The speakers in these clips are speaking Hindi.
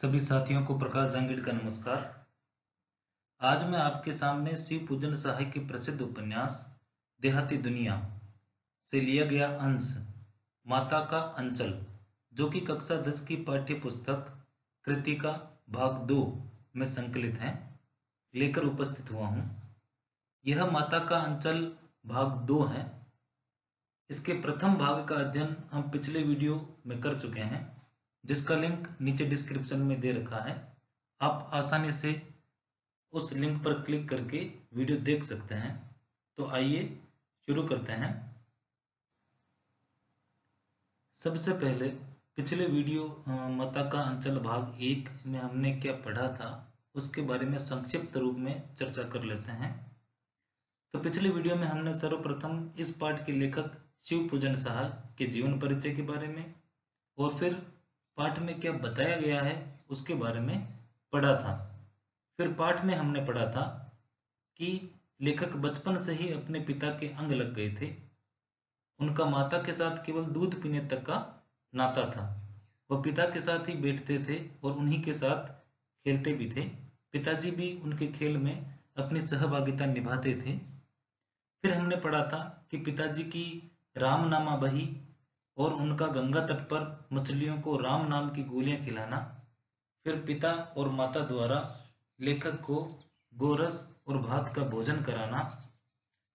सभी साथियों को प्रकाश जांगीड़ का नमस्कार। आज मैं आपके सामने शिव पूजन सहाय के प्रसिद्ध उपन्यास देहाती दुनिया से लिया गया अंश माता का अंचल, जो कि कक्षा 10 की पाठ्य पुस्तक कृतिका भाग 2 में संकलित है, लेकर उपस्थित हुआ हूँ। यह माता का अंचल भाग 2 है। इसके प्रथम भाग का अध्ययन हम पिछले वीडियो में कर चुके हैं, जिसका लिंक नीचे डिस्क्रिप्शन में दे रखा है। आप आसानी से उस लिंक पर क्लिक करके वीडियो देख सकते हैं। तो आइए शुरू करते हैं। सबसे पहले पिछले वीडियो माता का अंचल भाग 1 में हमने क्या पढ़ा था, उसके बारे में संक्षिप्त रूप में चर्चा कर लेते हैं। तो पिछले वीडियो में हमने सर्वप्रथम इस पाठ के लेखक शिव पूजन सहाय के जीवन परिचय के बारे में और फिर पाठ में क्या बताया गया है उसके बारे में पढ़ा था। फिर पाठ में हमने पढ़ा था कि लेखक बचपन से ही अपने पिता के अंग लग गए थे। उनका माता के साथ केवल दूध पीने तक का नाता था। वह पिता के साथ ही बैठते थे और उन्हीं के साथ खेलते भी थे। पिताजी भी उनके खेल में अपनी सहभागिता निभाते थे। फिर हमने पढ़ा था कि पिताजी की रामनामा बही और उनका गंगा तट पर मछलियों को राम नाम की गोलियां खिलाना। फिर पिता और माता द्वारा लेखक को गोरस और भात का भोजन कराना।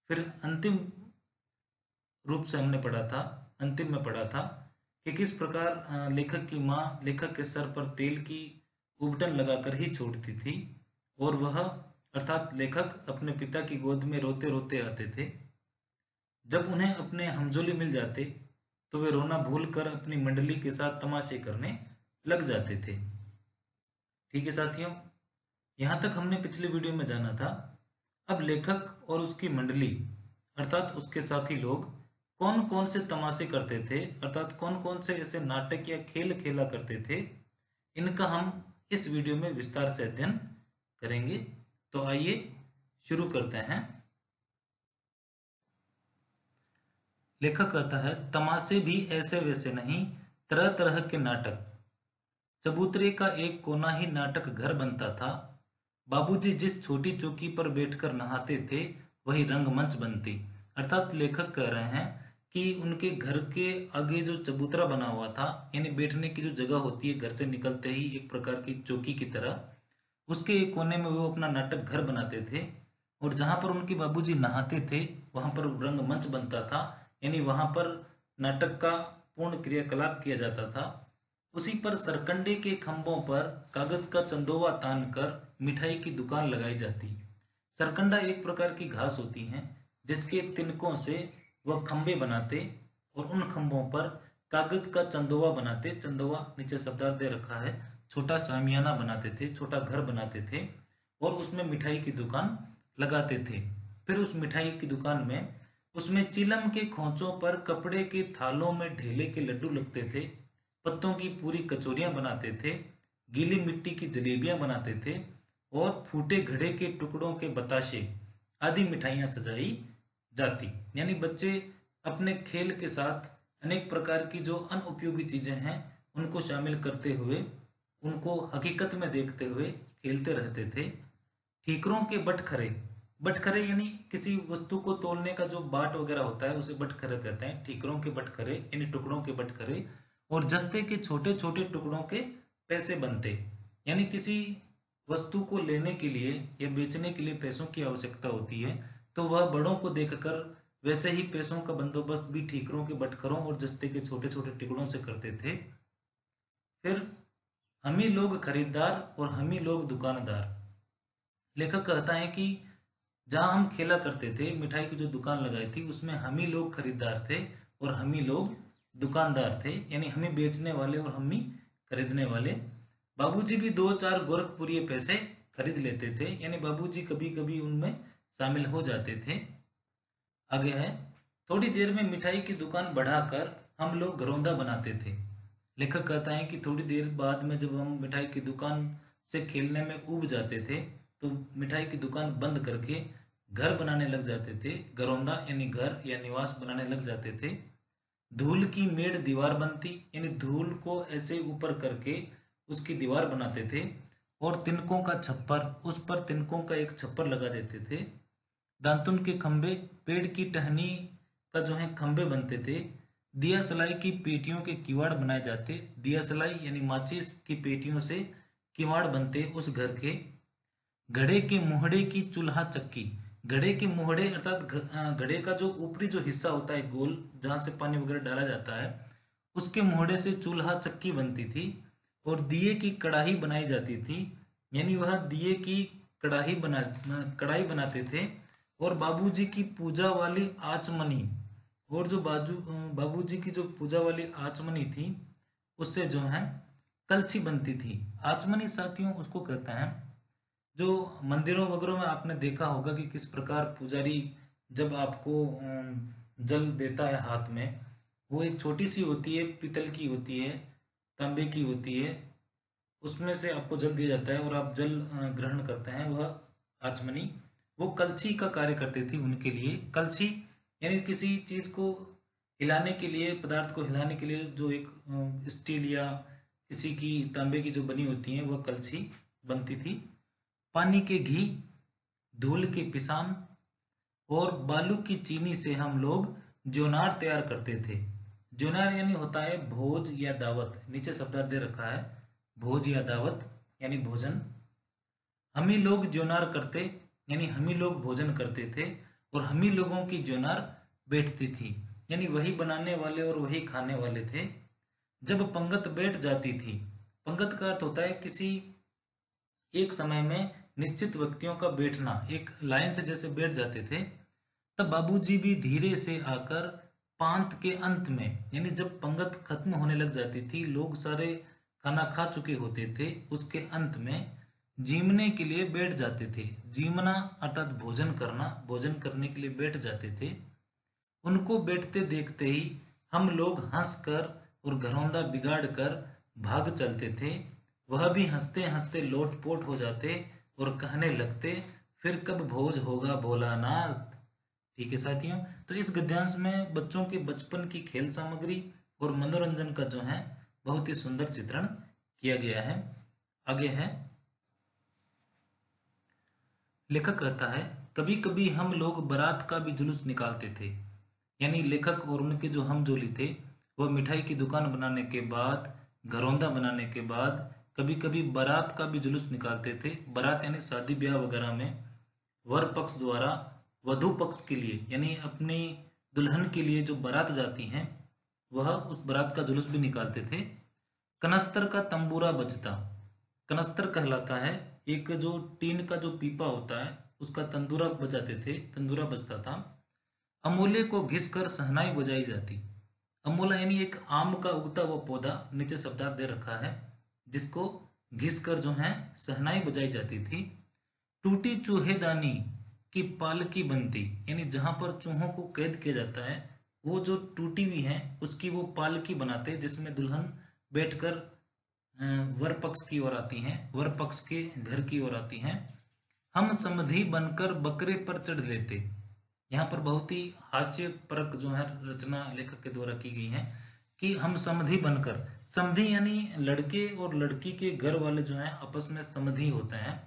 फिर अंतिम रूप से हमने पढ़ा था, अंतिम में पढ़ा था कि किस प्रकार लेखक की माँ लेखक के सर पर तेल की उबटन लगाकर ही छोड़ती थी और वह अर्थात लेखक अपने पिता की गोद में रोते रोते आते थे। जब उन्हें अपने हमजोली मिल जाते तो वे रोना भूलकर अपनी मंडली के साथ तमाशे करने लग जाते थे। ठीक है साथियों, यहाँ तक हमने पिछले वीडियो में जाना था। अब लेखक और उसकी मंडली अर्थात उसके साथी लोग कौन कौन से तमाशे करते थे, अर्थात कौन कौन से ऐसे नाटक या खेल खेला करते थे, इनका हम इस वीडियो में विस्तार से अध्ययन करेंगे। तो आइए शुरू करते हैं। लेखक कहता है, तमाशे भी ऐसे वैसे नहीं, तरह तरह के नाटक। चबूतरे का एक कोना ही नाटक घर बनता था। बाबूजी जिस छोटी चौकी पर बैठकर नहाते थे वही रंगमंच बनती। अर्थात लेखक कह रहे हैं कि उनके घर के आगे जो चबूतरा बना हुआ था, यानी बैठने की जो जगह होती है घर से निकलते ही एक प्रकार की चौकी की तरह, उसके एक कोने में वो अपना नाटक घर बनाते थे। और जहां पर उनके बाबूजी नहाते थे वहां पर रंगमंच बनता था, यानी वहां पर नाटक का पूर्ण क्रियाकलाप किया जाता था। उसी पर सरकंडे के खंभों पर कागज का चंदोवा तान कर मिठाई की दुकान लगाई जाती। सरकंडा एक प्रकार की घास होती है जिसके तिनकों से वह खंभे बनाते और उन खंभों पर कागज का चंदोवा बनाते। चंदोवा नीचे शब्दार्थ दे रखा है। छोटा शामियाना बनाते थे, छोटा घर बनाते थे और उसमें मिठाई की दुकान लगाते थे। फिर उस मिठाई की दुकान में उसमें चिलम के खोंचों पर कपड़े के थालों में ढेले के लड्डू लगते थे, पत्तों की पूरी कचौरियां बनाते थे, गीली मिट्टी की जलेबियां बनाते थे और फूटे घड़े के टुकड़ों के बताशे आदि मिठाइयां सजाई जाती। यानी बच्चे अपने खेल के साथ अनेक प्रकार की जो अनुपयोगी चीजें हैं उनको शामिल करते हुए, उनको हकीकत में देखते हुए खेलते रहते थे। ठीकरों के बटखरे, बटखरे यानी किसी वस्तु को तोलने का जो बाट वगैरह होता है उसे बटखरे कहते हैं। ठीकरों के बटखरे यानी टुकड़ों के बटखरे और जस्ते के छोटे छोटे टुकड़ों के पैसे बनते। यानी किसी वस्तु को लेने के लिए या बेचने के लिए पैसों की आवश्यकता होती है तो वह बड़ों को देखकर वैसे ही पैसों का बंदोबस्त भी ठीकरों के बटखरों और जस्ते के छोटे छोटे टुकड़ों से करते थे। फिर हम ही लोग खरीदार और हम ही लोग दुकानदार। लेखक कहता है कि जहां हम खेला करते थे, मिठाई की जो दुकान लगाई थी उसमें हम ही लोग खरीदार थे और हम ही लोग दुकानदार थे, यानी हम ही बेचने वाले और हम ही खरीदने वाले। बाबूजी भी 2-4 गोरखपुरी पैसे खरीद लेते थे, यानी बाबूजी कभी कभी उनमें शामिल हो जाते थे। आगे है, थोड़ी देर में मिठाई की दुकान बढ़ाकर हम लोग घरौंदा बनाते थे। लेखक कहता है कि थोड़ी देर बाद में जब हम मिठाई की दुकान से खेलने में ऊब जाते थे तो मिठाई की दुकान बंद करके घर बनाने लग जाते थे। घरौंदा यानी घर या निवास बनाने लग जाते थे। धूल की मेड़ दीवार बनती, यानी धूल को ऐसे ऊपर करके उसकी दीवार बनाते थे और तिनकों का छप्पर, उस पर तिनकों का एक छप्पर लगा देते थे। दातुन के खंभे, पेड़ की टहनी का जो है खंभे बनते थे। दिया सलाई की पेटियों के किवाड़ बनाए जाते। दिया सलाई यानी माचिस की पेटियों से किवाड़ बनते उस घर के। घड़े के मुहड़े की चूल्हा चक्की, घड़े के मुहड़े अर्थात घड़े का जो ऊपरी जो हिस्सा होता है गोल, जहाँ से पानी वगैरह डाला जाता है, उसके मुहड़े से चूल्हा चक्की बनती थी। और दिए की कढ़ाई बनाई जाती थी, यानी वह दिए की कढ़ाई बनाते थे। और बाबूजी की पूजा वाली आचमनी, और जो बाबूजी की जो पूजा वाली आचमनी थी उससे जो है कलछी बनती थी। आचमनी साथियों उसको कहते हैं जो मंदिरों वगैरह में आपने देखा होगा कि किस प्रकार पुजारी जब आपको जल देता है हाथ में, वो एक छोटी सी होती है, पीतल की होती है, तांबे की होती है, उसमें से आपको जल दिया जाता है और आप जल ग्रहण करते हैं। वह आचमनी वो कलछी का कार्य करती थी उनके लिए। कलछी यानी किसी चीज को हिलाने के लिए, पदार्थ को हिलाने के लिए जो एक स्टील या किसी की तांबे की जो बनी होती है वह कलछी बनती थी। पानी के घी, धूल के पिसान और बालू की चीनी से हम लोग जोनार तैयार करते थे। जोनार यानी होता है भोज या दावत, नीचे शब्दार्थ दे रखा है भोज या दावत यानी भोजन। हम ही लोग जोनार करते यानी हम ही लोग भोजन करते थे और हम ही लोगों की जोनार बैठती थी, यानी वही बनाने वाले और वही खाने वाले थे। जब पंगत बैठ जाती थी, पंगत का अर्थ होता है किसी एक समय में निश्चित व्यक्तियों का बैठना, एक लाइन से जैसे बैठ जाते थे, तब बाबूजी भी धीरे से आकर पांत के अंत में, यानी जब पंगत खत्म होने लग जाती थी, लोग सारे खाना खा चुके होते थे, उसके अंत में जीमने के लिए बैठ जाते थे। जीमना अर्थात भोजन करना, भोजन करने के लिए बैठ जाते थे। उनको बैठते देखते ही हम लोग हंसकर और घरौंदा बिगाड़ कर भाग चलते थे। वह भी हंसते हंसते लोटपोट हो जाते और कहने लगते, फिर कब भोज होगा भोलानाथ। ठीक है साथियों, तो इस गद्यांश में बच्चों के बचपन की खेल सामग्री और मनोरंजन का जो है बहुत ही सुंदर चित्रण किया गया है। आगे है, लेखक कहता है, कभी कभी हम लोग बारात का भी जुलूस निकालते थे। यानी लेखक और उनके जो हमजोली थे वह मिठाई की दुकान बनाने के बाद, घरौंदा बनाने के बाद कभी कभी बारात का भी जुलूस निकालते थे। बारात यानी शादी ब्याह वगैरह में वर पक्ष द्वारा वधु पक्ष के लिए यानी अपनी दुल्हन के लिए जो बारात जाती हैं वह उस बारात का जुलूस भी निकालते थे। कनस्तर का तंबूरा बजता, कनस्तर कहलाता है एक जो टीन का जो पीपा होता है उसका तंदूरा बजाते थे, तंदूरा बजता था। अमोले को घिस कर सहनाई बजाई जाती, अमोला यानी एक आम का उगता हुआ पौधा, नीचे शब्दार्थ दे रखा है, जिसको घिस कर जो है सहनाई बजाई जाती थी। टूटी चूहेदानी की पालकी बनती, यानी जहां पर चूहों को कैद किया जाता है वो जो टूटी हुई है उसकी वो पालकी बनाते जिसमें दुल्हन बैठकर वर पक्ष की ओर आती हैं, वर पक्ष के घर की ओर आती हैं। हम समधी बनकर बकरे पर चढ़ लेते, यहाँ पर बहुत ही हास्य परक जो है रचना लेखक के द्वारा की गई है कि हम समधी बनकर, समधी यानी लड़के और लड़की के घर वाले जो हैं आपस में समधी होते हैं,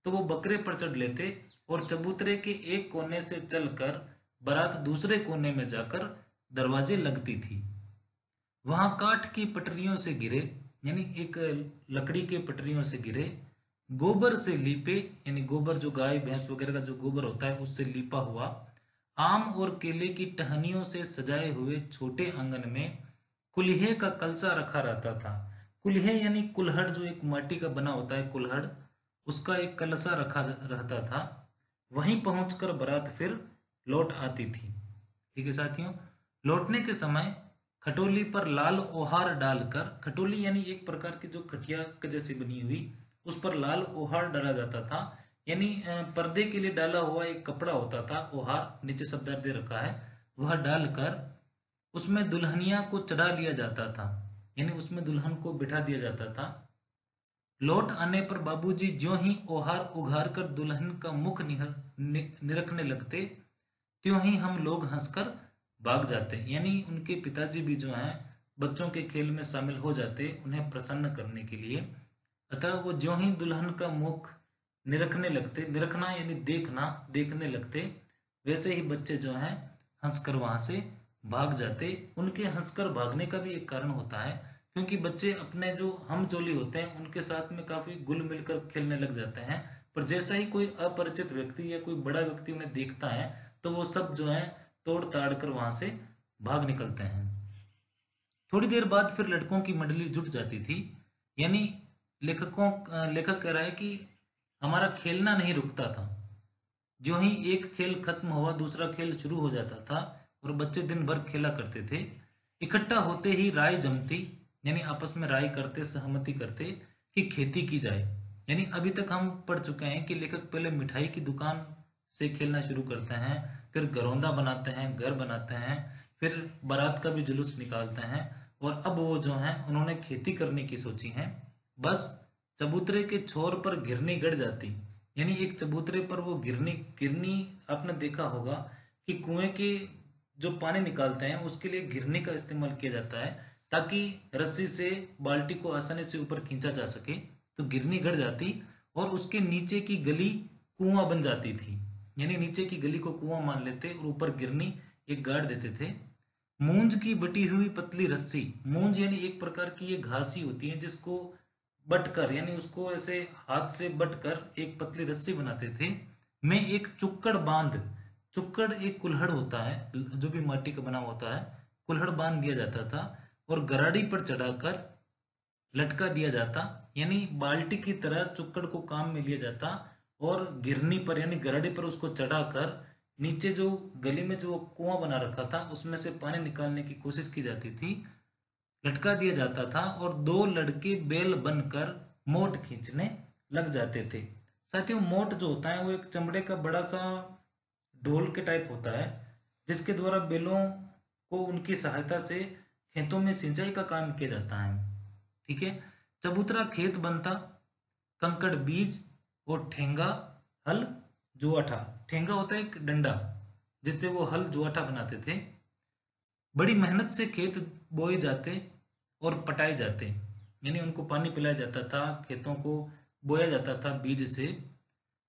तो वो बकरे पर चढ़ लेते और चबूतरे के एक कोने से चलकर बारात दूसरे कोने में जाकर दरवाजे लगती थी। वहां काठ की पटरियों से गिरे, यानी एक लकड़ी के पटरियों से गिरे, गोबर से लीपे, यानी गोबर जो गाय भैंस वगैरह का जो गोबर होता है उससे लीपा हुआ, आम और केले की टहनियों से सजाए हुए छोटे आंगन में कुल्हे का कलसा रखा रहता था। कुल्हे यानी कुल्हड़, जो एक माटी का बना होता है कुल्हड़, उसका एक कलसा रखा रहता था। वहीं पहुंचकर बारात फिर लौट आती थी। ठीक है साथियों, लौटने के समय खटोली पर लाल ओहार डालकर, खटोली यानी एक प्रकार की जो खटिया के जैसी बनी हुई, उस पर लाल ओहार डाला जाता था, यानी पर्दे के लिए डाला हुआ एक कपड़ा होता था ओहार, नीचे शब्दार्थ दे रखा है, वह डालकर उसमें दुल्हनिया को चढ़ा लिया जाता था, यानी उसमें दुल्हन को बिठा दिया जाता था। लौट आने पर बाबूजी ज्यों ही ओहार उघार कर दुल्हन का मुख निरखने लगते, त्यों ही हम लोग हंसकर भाग जाते, यानी उनके पिताजी भी जो हैं बच्चों के खेल में शामिल हो जाते उन्हें प्रसन्न करने के लिए। अतः वो ज्यों ही दुल्हन का मुख निरखने लगते, निरखना यानी देखना, देखने लगते, वैसे ही बच्चे जो हैं हंसकर वहां से भाग जाते। उनके हंसकर भागने का भी एक कारण होता है, क्योंकि बच्चे अपने जो हमजोली होते हैं उनके साथ में काफी घुल मिलकर खेलने लग जाते हैं। पर जैसा ही कोई अपरिचित व्यक्ति या कोई बड़ा व्यक्ति उन्हें देखता है तो वो सब जो है तोड़ ताड़ कर वहां से भाग निकलते हैं। थोड़ी देर बाद फिर लड़कों की मंडली जुट जाती थी। यानी लेखक कह रहा है कि हमारा खेलना नहीं रुकता था। जो ही एक खेल खत्म हुआ दूसरा खेल शुरू हो जाता था और बच्चे दिन भर खेला करते थे। इकट्ठा होते ही राय जमती, यानी आपस में राय करते, सहमति करते कि खेती की जाए। यानी अभी तक हम पढ़ चुके हैं कि लेखक पहले मिठाई की दुकान से खेलना शुरू करते हैं, फिर घरौंदा बनाते हैं, घर बनाते हैं, फिर बारात का भी जुलूस निकालते हैं, और अब वो जो है उन्होंने खेती करने की सोची है। बस चबूतरे के छोर पर घिरनी गड़ जाती। यानी एक चबूतरे पर वो गिरनी गिरनी आपने देखा होगा कि कुएं के जो पानी निकालते हैं उसके लिए गिरनी का इस्तेमाल किया जाता है, ताकि रस्सी से बाल्टी को आसानी से ऊपर खींचा जा सके। तो गिरनी गड़ जाती और उसके नीचे की गली कुआं बन जाती थी। यानी नीचे की गली को कुआं मान लेते और ऊपर गिरनी एक गाड़ देते थे। मूंज की बटी हुई पतली रस्सी, मूंज यानी एक प्रकार की ये घास ही होती है जिसको बटकर, यानी उसको ऐसे हाथ से बटकर एक पतली रस्सी बनाते थे। में एक चुक्कड़ बांध, चुक्कड़ एक कुल्हड़ होता है जो भी माटी का बना होता है, कुल्हड़ बांध दिया जाता था और गराड़ी पर चढ़ाकर लटका दिया जाता। यानी बाल्टी की तरह चुक्कड़ को काम में लिया जाता और गिरनी पर यानी गराड़ी पर उसको चढ़ाकर नीचे जो गली में जो कुआं बना रखा था उसमें से पानी निकालने की कोशिश की जाती थी। लटका दिया जाता था और दो लड़के बैल बनकर मोट खींचने लग जाते थे। साथियों, मोट जो होता है वो एक चमड़े का बड़ा सा ढोल के टाइप होता है जिसके द्वारा बैलों को उनकी सहायता से खेतों में सिंचाई का काम किया जाता है। ठीक है। चबूतरा खेत बनता, कंकड़ बीज और ठेंगा हल जुआठा। ठेंगा होता है एक डंडा जिससे वो हल जुआठा बनाते थे। बड़ी मेहनत से खेत बोए जाते और पटाए जाते, यानी उनको पानी पिलाया जाता था, खेतों को बोया जाता था बीज से।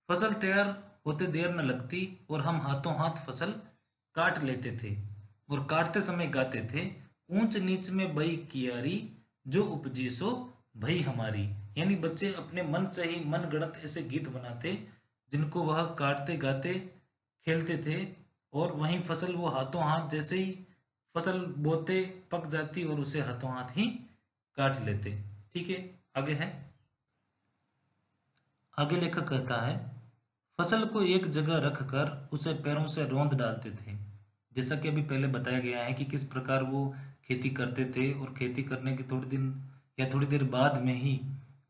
फसल तैयार होते देर न लगती और हम हाथों हाथ फसल काट लेते थे और काटते समय गाते थे, ऊंच नीच में बई कियारी जो उपजी सो भई हमारी। यानी बच्चे अपने मन से ही मन गढ़ंत ऐसे गीत बनाते जिनको वह काटते गाते खेलते थे, और वहीं फसल वो हाथों हाथ जैसे ही फसल बोते पक जाती और उसे हाथों हाथ ही काट लेते। ठीक है, आगे है। आगे लेखक कहता है, फसल को एक जगह रखकर उसे पैरों से रौंद डालते थे। जैसा कि अभी पहले बताया गया है कि किस प्रकार वो खेती करते थे और खेती करने के थोड़े दिन या थोड़ी देर बाद में ही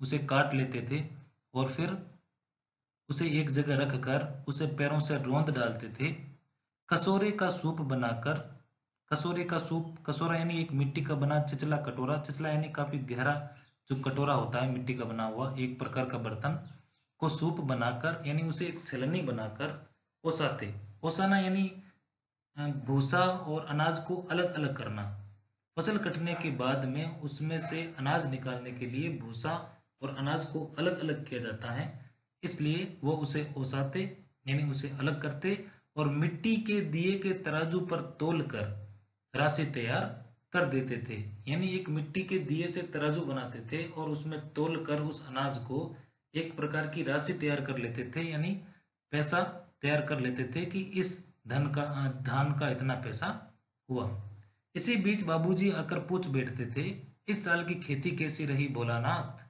उसे काट लेते थे और फिर उसे एक जगह रखकर उसे पैरों से रौंद डालते थे। कसोरे का सूप बनाकर, कसोरे का सूप, कसोरा यानी एक मिट्टी का बना चिचला कटोरा, चिचला यानी काफी गहरा जो कटोरा होता है मिट्टी का बना हुआ एक प्रकार का बर्तन, को सूप बनाकर यानी उसे एक छलनी बनाकर ओसाते। ओसाना यानी भूसा और अनाज को अलग अलग करना। फसल कटने के बाद में उसमें से अनाज निकालने के लिए भूसा और अनाज को अलग अलग किया जाता है, इसलिए वो उसे ओसाते यानी उसे अलग करते और मिट्टी के दिए के तराजू पर तोल कर राशि तैयार कर देते थे। यानी एक मिट्टी के दिए से तराजू बनाते थे और उसमें तोल कर उस अनाज को एक प्रकार की राशि तैयार कर लेते थे, यानी पैसा तैयार कर लेते थे कि इस धान का इतना पैसा हुआ। इसी बीच बाबूजी आकर पूछ बैठते थे, इस साल की खेती कैसी रही भोलानाथ।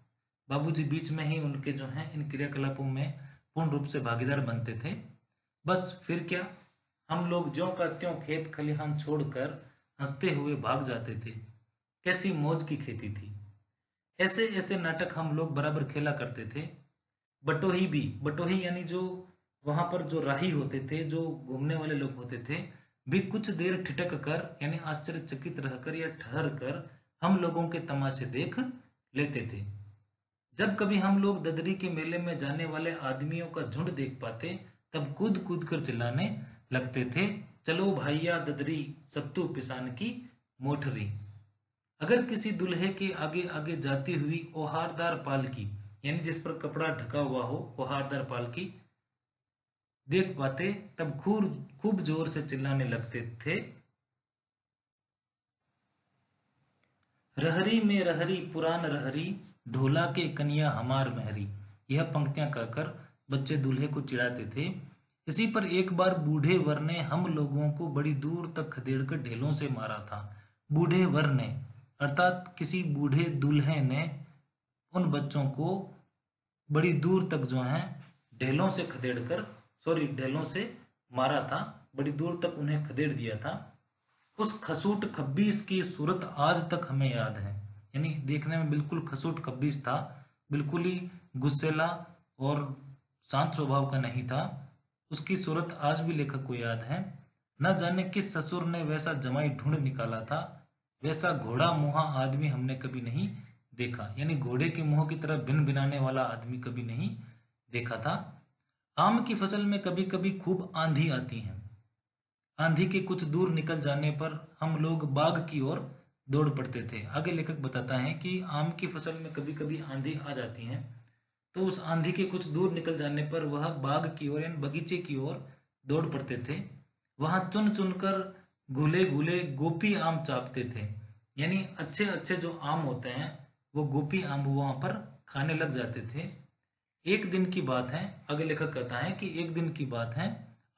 बाबूजी बीच में ही उनके जो है इन क्रियाकलापों में पूर्ण रूप से भागीदार बनते थे। बस फिर क्या, हम लोग ज्यों का त्यों खेत खलिहान छोड़कर हंसते हुए भाग जाते थे। कैसी मौज की खेती थी। ऐसे ऐसे नाटक हम लोग बराबर खेला करते थे। बटोही भी, बटोही यानी जो वहां पर जो राही होते थे, जो घूमने वाले लोग होते थे, भी कुछ देर ठिठक कर यानी आश्चर्यचकित रहकर या ठहर कर हम लोगों के तमाशे देख लेते थे। जब कभी हम लोग ददरी के मेले में जाने वाले आदमियों का झुंड देख पाते तब कूद कूद कर चिल्लाने लगते थे, चलो भाइया ददरी सत्तू पिसान की मोटरी। अगर किसी दूल्हे के आगे आगे जाती हुई ओहारदार पालकी यानी जिस पर कपड़ा ढका हुआ हो वो हारदार पालकी देख पाते तब खूब खूब जोर से चिल्लाने लगते थे, रहरी में रहरी पुरान रहरी, ढोला के कन्या हमार महरी। यह पंक्तियां कहकर बच्चे दूल्हे को चिढ़ाते थे। इसी पर एक बार बूढ़े वर ने हम लोगों को बड़ी दूर तक खदेड़कर ढेलों से मारा था। बूढ़े वर ने अर्थात किसी बूढ़े दूल्हे ने उन बच्चों को बड़ी दूर तक जो है ढेलों से खदेड़कर ढेलों से मारा था, बड़ी दूर तक उन्हें खदेड़ दिया था। उस खसूट खब्बीस की सूरत आज तक हमें याद है। यानी देखने में बिल्कुल खसूट खब्बीस था, बिल्कुल ही गुस्सेला और शांत स्वभाव का नहीं था। उसकी सूरत आज भी लेखक को याद है। न जाने किस ससुर ने वैसा जमाई ढूंढ निकाला था, वैसा घोड़ा मुहा आदमी हमने कभी नहीं देखा। यानी घोड़े के मुंह की तरह भिन भिनाने वाला आदमी कभी नहीं देखा था। आम की फसल में कभी कभी खूब आंधी आती है। आंधी के कुछ दूर निकल जाने पर हम लोग बाग की ओर दौड़ पड़ते थे। आगे लेखक बताता है कि आम की फसल में कभी कभी आंधी आ जाती है, तो उस आंधी के कुछ दूर निकल जाने पर वह बाग की ओर यानी बगीचे की ओर दौड़ पड़ते थे। वहां चुन चुनकर घुले घुले गोपी आम चापते थे। यानी अच्छे अच्छे जो आम होते हैं वो गोपी आम वहां पर खाने लग जाते थे। एक दिन की बात है, आगे लेखक कहता है कि एक दिन की बात है,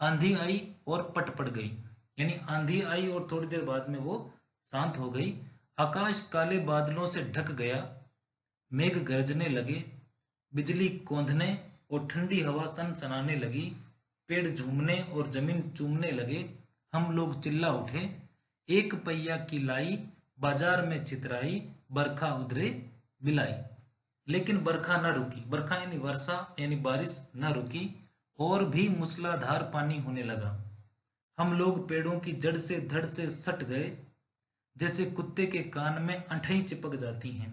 आंधी आई और पट पड़ गई। यानी आंधी आई और थोड़ी देर बाद में वो शांत हो गई। आकाश काले बादलों से ढक गया, मेघ गरजने लगे, बिजली कौंधने और ठंडी हवा सनसनाने लगी, पेड़ झूमने और जमीन चूमने लगे। हम लोग चिल्ला उठे, एक पहिया की लाई बाजार में चितराई, बरखा उधरे बिलाई। लेकिन बरखा न रुकी। बरखा यानी वर्षा यानी बारिश न रुकी और भी मूसलाधार पानी होने लगा। हम लोग पेड़ों की जड़ से धड़ से सट गए, जैसे कुत्ते के कान में अंठई चिपक जाती हैं।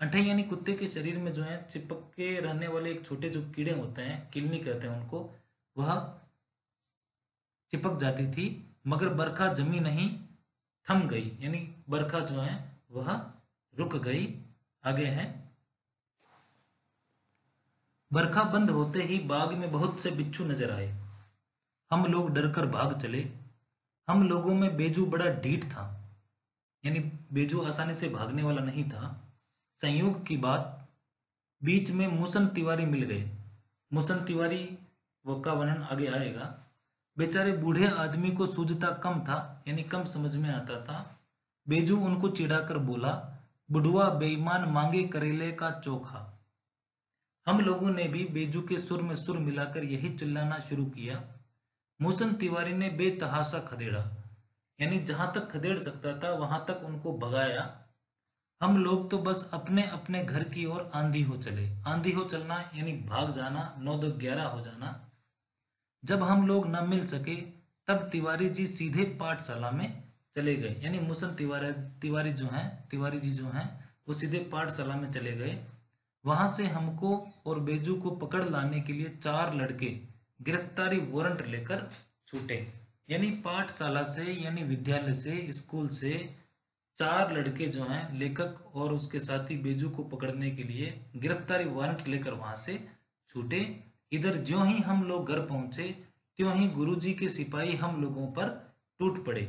अंठई यानी कुत्ते के शरीर में जो है चिपक के रहने वाले एक छोटे जो कीड़े होते हैं, किलनी कहते हैं उनको, वह चिपक जाती थी। मगर बरखा जमी नहीं, थम गई। यानी बरखा जो है वह रुक गई। आगे है, बरखा बंद होते ही बाग में बहुत से बिच्छू नजर आए। हम लोग डरकर भाग चले। हम लोगों में बेजू बड़ा ढीठ था, यानी बेजू आसानी से भागने वाला नहीं था। संयोग की बात, बीच में मूसन तिवारी मिल गए। मूसन तिवारी वो का वर्णन आगे आएगा। बेचारे बूढ़े आदमी को सूझता कम था, यानी कम समझ में आता था। बेजू उनको चिढ़ाकर बोला, बुढ़वा बेईमान मांगे करेले का चोखा। हम लोगों ने भी बेजू के सुर में सुर मिलाकर यही चिल्लाना शुरू किया। मूसन तिवारी ने बेतहाशा खदेड़ा, यानी जहां तक खदेड़ सकता था वहां तक उनको भगाया। हम लोग तो बस अपने अपने घर की ओर आंधी हो चले। आंधी हो चलना यानी भाग जाना, 9-2-11 हो जाना। जब हम लोग न मिल सके तब तिवारी जी सीधे पाठशाला में चले गए। यानी मूसन तिवारी जी जो हैं वो सीधे पाठशाला में चले गए। वहां से हमको और बेजू को पकड़ लाने के लिए 4 लड़के गिरफ्तारी वारंट लेकर छूटे। यानी पाठशाला से यानी विद्यालय से स्कूल से 4 लड़के जो हैं लेखक और उसके साथी बेजू को पकड़ने के लिए गिरफ्तारी वारंट लेकर वहां से छूटे। इधर ज्यों ही हम लोग घर पहुंचे त्यों ही गुरुजी के सिपाही हम लोगों पर टूट पड़े।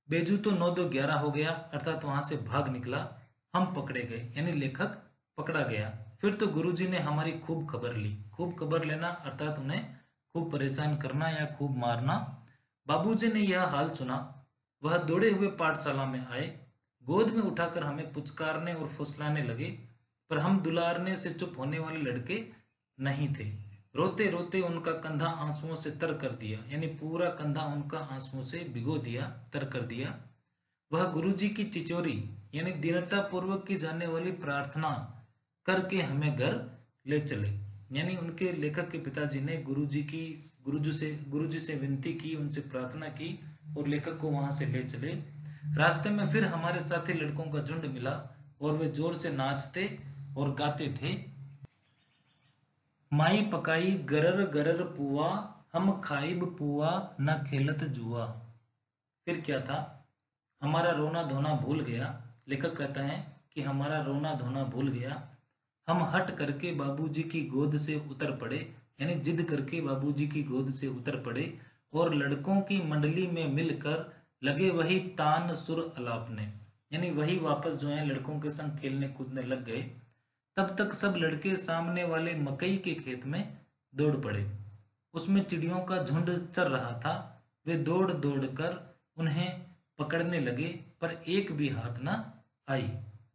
बेजू तो 9-2-11 हो गया, अर्थात वहां से भाग निकला। हम पकड़े गए, यानी लेखक पकड़ा गया। फिर तो गुरुजी ने हमारी खूब खबर ली। खूब खबर लेना अर्थात उन्हें खूब परेशान करना या खूब मारना। बाबूजी ने यह हाल सुना, वह दौड़े हुए पाठशाला में आए, गोद में उठाकर हमें पुचकारने और फुसलाने लगे। पर हम दुलारने से चुप होने वाले लड़के नहीं थे। रोते रोते उनका कंधा आंसुओं से तर कर दिया, यानी पूरा कंधा उनका आंसुओं से भिगो दिया, तर कर दिया। वह गुरुजी की चिचोरी यानी दीनता पूर्वक की जाने वाली प्रार्थना करके हमें घर ले चले। यानी उनके लेखक के पिताजी ने गुरुजी से विनती की, उनसे प्रार्थना की और लेखक को वहां से ले चले। रास्ते में फिर हमारे साथी लड़कों का झुंड मिला और वे जोर से नाचते और गाते थे, माई पकाई गरर गरर पुआ, हम खाइब पुआ न खेलत जुआ। फिर क्या था, हमारा रोना धोना भूल गया। लेखक कहता है कि हमारा रोना धोना भूल गया, हम हट करके बाबूजी की गोद से उतर पड़े, यानी जिद करके बाबूजी की गोद से उतर पड़े और लड़कों की मंडली में मिलकर लगे वही तान सुर अलापने, यानी वही वापस जो है लड़कों के संग खेलने कूदने लग गए। तब तक सब लड़के सामने वाले मकई के खेत में दौड़ पड़े। उसमें चिड़ियों का झुंड चर रहा था। वे दौड़ दौड़ कर उन्हें पकड़ने लगे, पर एक भी हाथ न आई।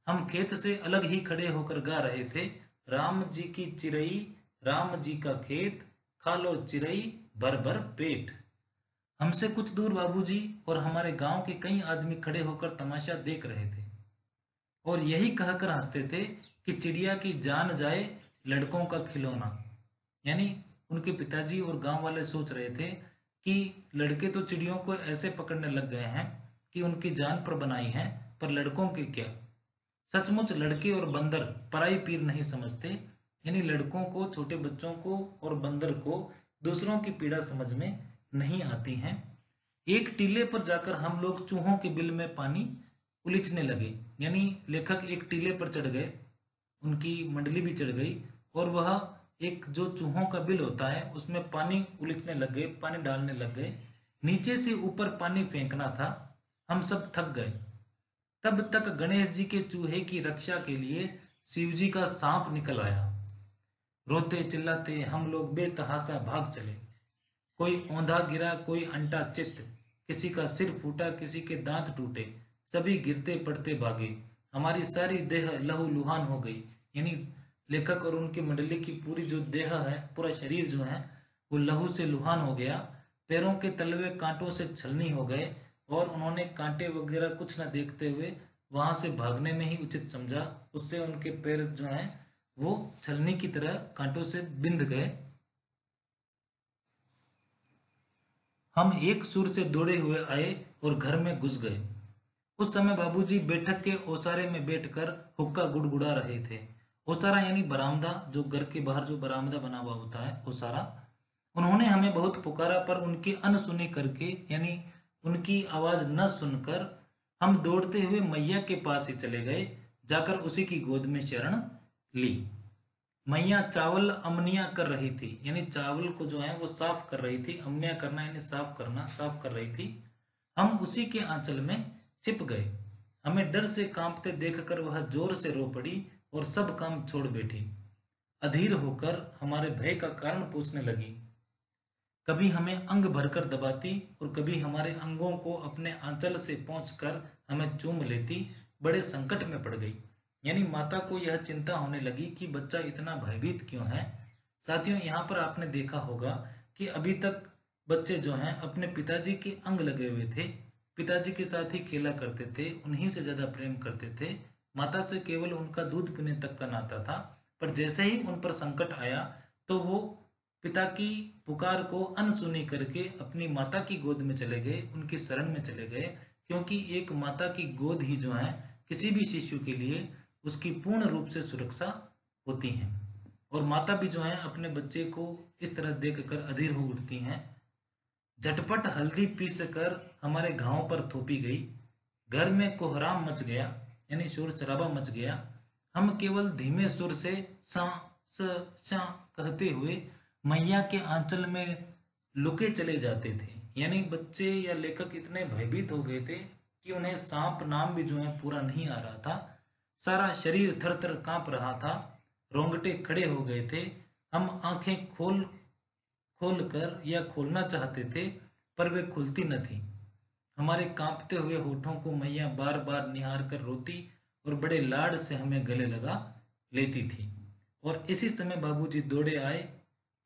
हम खेत से अलग ही खड़े होकर गा रहे थे, राम जी की चिरई, राम जी का खेत, खा लो चिरई भर भर पेट। हमसे कुछ दूर बाबूजी और हमारे गांव के कई आदमी खड़े होकर तमाशा देख रहे थे और यही कहकर हंसते थे कि चिड़िया की जान जाए लड़कों का खिलौना। यानी उनके पिताजी और गांव वाले सोच रहे थे कि लड़के तो चिड़ियों को ऐसे पकड़ने लग गए हैं कि उनकी जान पर बनाई है, पर लड़कों के क्या। सचमुच लड़के और बंदर पराई पीर नहीं समझते, यानी लड़कों को, छोटे बच्चों को और बंदर को दूसरों की पीड़ा समझ में नहीं आती हैं। एक टीले पर जाकर हम लोग चूहों के बिल में पानी उलीचने लगे, यानी लेखक एक टीले पर चढ़ गए, उनकी मंडली भी चढ़ गई और वह एक जो चूहों का बिल होता है उसमें पानी उलीचने लग गए, पानी डालने लग गए। नीचे से ऊपर पानी फेंकना था। हम सब थक गए। तब तक गणेश जी के चूहे की रक्षा के लिए शिव जी का सांप निकल आया। रोते चिल्लाते हम लोग बेतहाशा भाग चले। कोई औंधा गिरा, कोई अंटा चित्त, किसी का सिर फूटा, किसी के दांत टूटे, सभी गिरते पड़ते भागे। हमारी सारी देह लहू लुहान हो गई, यानी लेखक और उनकी मंडली की पूरी जो देह है, पूरा शरीर जो है वो लहू से लुहान हो गया। पैरों के तलवे कांटों से छलनी हो गए और उन्होंने कांटे वगैरह कुछ न देखते हुए वहां से भागने में ही उचित समझा। उससे उनके पैर जो हैं वो छलनी की तरह कांटों से बिंध गए। हम एक सुर से दौड़े हुए आए और घर में घुस गए। उस समय बाबूजी बैठक के ओसारे में बैठकर हुक्का गुड़गुड़ा रहे थे। ओसारा यानी बरामदा, जो घर के बाहर जो बरामदा बना हुआ होता है, ओसारा। उन्होंने हमें बहुत पुकारा, पर उनकी अनसुनी करके, यानी उनकी आवाज न सुनकर हम दौड़ते हुए मैया के पास ही चले गए। जाकर उसी की गोद में शरण ली। मैया चावल अमनिया कर रही थी, यानी चावल को जो है वो साफ कर रही थी। अमनिया करना यानी साफ करना, साफ कर रही थी। हम उसी के आंचल में छिप गए। हमें डर से कांपते देखकर वह जोर से रो पड़ी और सब काम छोड़ बैठी। अधीर होकर हमारे भय का कारण पूछने लगी। कभी हमें अंग भरकर दबाती और कभी हमारे अंगों को अपने आंचल से पहुंचकर हमें चूम लेती। बड़े संकट में पड़ गई। यानी माता को यह चिंता होने लगी कि बच्चा इतना भयभीत क्यों है। साथियों, यहाँ पर आपने देखा होगा कि अभी तक बच्चे जो हैं अपने पिताजी के अंग लगे हुए थे, पिताजी के साथ ही खेला करते थे, उन्हीं से ज्यादा प्रेम करते थे। माता से केवल उनका दूध पीने तक का नाता था। पर जैसे ही उन पर संकट आया तो वो पिता की पुकार को अनसुनी करके अपनी माता की गोद में चले गए, उनकी शरण में चले गए। क्योंकि एक माता की गोद ही जो है किसी भी शिशु के लिए उसकी पूर्ण रूप से सुरक्षा होती है। और माता भी जो है अपने बच्चे को इस तरह देखकर अधीर हो उठती हैं। झटपट हल्दी पीस कर हमारे घावों पर थोपी गई। घर में कोहराम मच गया, यानी शोर शराबा मच गया। हम केवल धीमे सुर से सा स शा कहते हुए मैया के आंचल में लुके चले जाते थे। यानी बच्चे या लेखक इतने भयभीत हो गए थे कि उन्हें सांप नाम भी जो है पूरा नहीं आ रहा था। सारा शरीर थर थर कांप रहा था, रोंगटे खड़े हो गए थे। हम आंखें खोल खोल कर या खोलना चाहते थे, पर वे खुलती न थी। हमारे कांपते हुए होठों को मैया बार बार निहार कर रोती और बड़े लाड से हमें गले लगा लेती थी। और इसी समय बाबूजी दौड़े आए,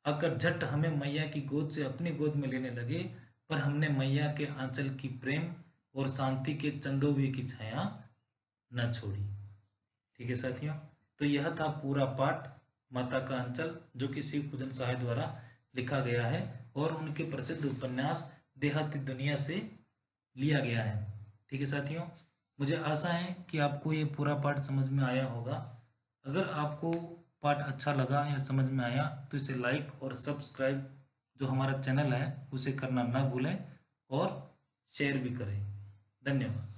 आकर झट हमें मैया की गोद से अपनी गोद में लेने लगे। पर हमने मैया के आंचल की प्रेम और शांति के चंदोवी की छाया न छोड़ी। ठीक है साथियों, तो यह था पूरा पाठ माता का अंचल, जो कि शिव पूजन सहाय द्वारा लिखा गया है और उनके प्रसिद्ध उपन्यास देहाती दुनिया से लिया गया है। ठीक है साथियों, मुझे आशा है कि आपको ये पूरा पाठ समझ में आया होगा। अगर आपको पाठ अच्छा लगा या समझ में आया तो इसे लाइक और सब्सक्राइब जो हमारा चैनल है उसे करना ना भूलें और शेयर भी करें। धन्यवाद।